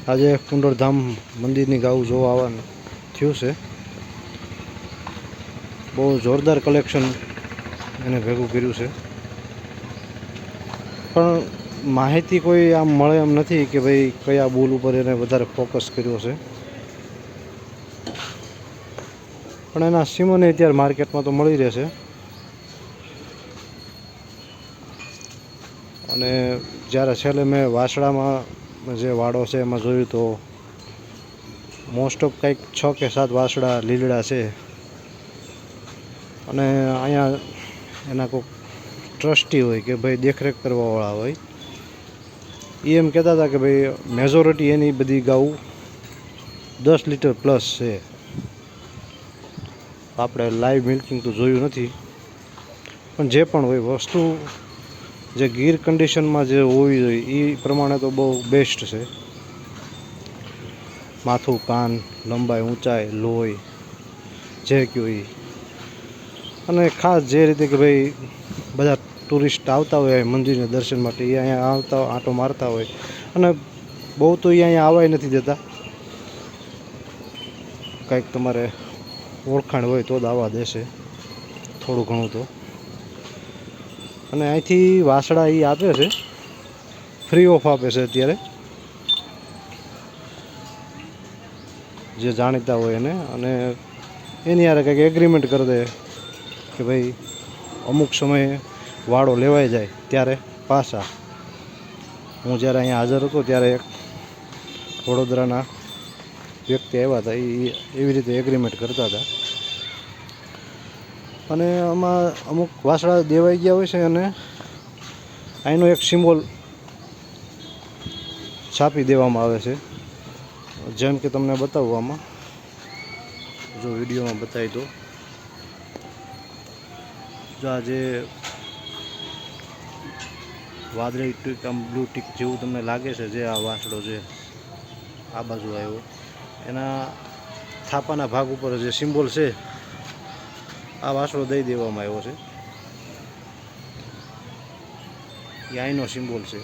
આજે કુંડળધામ મંદિરની ગાઉ જોવા આવવાનું થયું છે. બહુ જોરદાર કલેક્શન એને ભેગું કર્યું છે, પણ માહિતી કોઈ આમ મળે એમ નથી કે ભાઈ કયા બુલ ઉપર એને વધારે ફોકસ કર્યો છે. પણ એના સિમોને અત્યારે માર્કેટમાં તો મળી રહેશે. અને જ્યારે છેલ્લે મેં વાસળામાં જે વાડો છે એમાં જોયું તો મોસ્ટ ઓફ કંઈક 6 કે 7 વાસળા લીલડા છે. અને અહીંયા એના કોઈ ટ્રસ્ટી હોય કે ભાઈ દેખરેખ કરવાવાળા હોય, એ એમ કહેતા હતા કે ભાઈ મેજોરિટી એની બધી ગાઉ 10 લીટર પ્લસ છે. આપણે લાઈવ મિલ્કિંગ તો જોયું નથી, પણ જે પણ હોય વસ્તુ જે ગીર કન્ડિશનમાં જે હોવી જોઈએ એ પ્રમાણે તો બહુ બેસ્ટ છે. માથું, કાન, લંબાઈ, ઊંચાઈ, લોહી જે કયો એ. અને ખાસ જે રીતે કે ભાઈ બધા ટુરિસ્ટ આવતા હોય મંદિરના દર્શન માટે, એ અહીંયા આવતા આંટો મારતા હોય, અને બહુ તો એ અહીંયા આવવા નથી દેતા. કંઈક તમારે ઓળખાણ હોય તો જ આવવા દેશે, થોડું ઘણું તો. અને અહીંથી વાસળા એ આપે છે, ફ્રી ઓફ આપે છે અત્યારે, જે જાણીતા હોય એને. અને એની યારે કંઈક એગ્રીમેન્ટ કરી દે કે ભાઈ અમુક સમયે વાડો લેવાઈ જાય ત્યારે પાછા. હું જ્યારે અહીંયા હાજર હતો ત્યારે એક વડોદરાના વ્યક્તિ આવ્યા હતા, એ એવી રીતે એગ્રીમેન્ટ કરતા હતા. અને આમાં અમુક વાસળા દેવાઈ ગયા હોય છે, અને અહીંનો એક સિમ્બોલ છાપી દેવામાં આવે છે. જેમ કે તમને બતાવવામાં, જો વિડીયોમાં બતાવી દો, જો આ જે વાદળી ટીક આમ બ્લુ ટીક જેવું તમને લાગે છે, જે આ વાસળો છે આ બાજુ આવ્યો, એના થાપાના ભાગ ઉપર જે સિમ્બોલ છે આ વાસળો દઈ દેવામાં આવ્યો છે. એ અહીંનો સિમ્બોલ છે.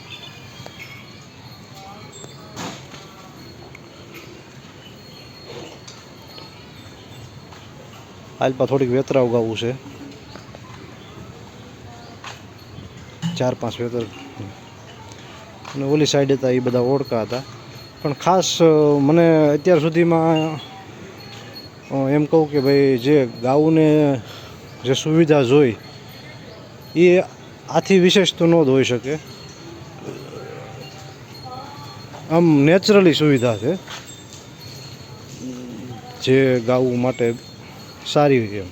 આલ્પા થોડીક વેતરા ઉગાવવું છે, 4-5 વેતર. અને ઓલી સાઈડ હતા એ બધા ઓળખા હતા. પણ ખાસ મને અત્યાર સુધીમાં એમ કહું કે ભાઈ જે ગાઉને જે સુવિધા જોઈ એ આથી વિશેષ તો ન જ હોઈ શકે. આમ નેચરલી સુવિધા છે જે ગાઉ માટે સારી છે.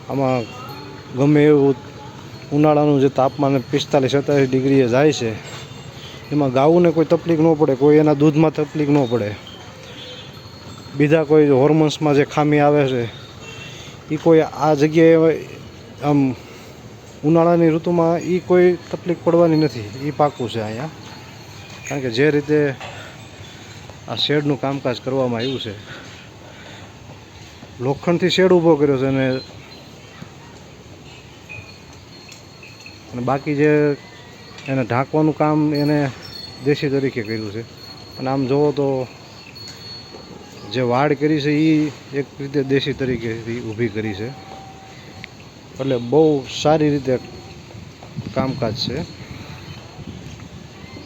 આમાં ગમે એવું ઉનાળાનું જે તાપમાન 45-47 ડિગ્રીએ જાય છે, એમાં ગાઉને કોઈ તકલીફ ન પડે, કોઈ એના દૂધમાં તકલીફ ન પડે. બીજા કોઈ હોર્મોન્સમાં જે ખામી આવે છે એ કોઈ આ જગ્યાએ આમ ઉનાળાની ઋતુમાં એ કોઈ તકલીફ પડવાની નથી, એ પાકું છે અહીંયા. કારણ કે જે રીતે આ શેડનું કામકાજ કરવામાં આવ્યું છે, લોખંડથી શેડ ઊભો કર્યો છે, અને બાકી જે એને ઢાંકવાનું કામ એને દેશી તરીકે કર્યું છે. અને આમ જુઓ તો જે વાડ કરી છે એ એક રીતે દેશી તરીકેથી ઊભી કરી છે, એટલે બહુ સારી રીતે કામકાજ છે.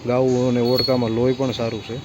ગાઉ અને ઓળકામાં લોહી પણ સારું છે.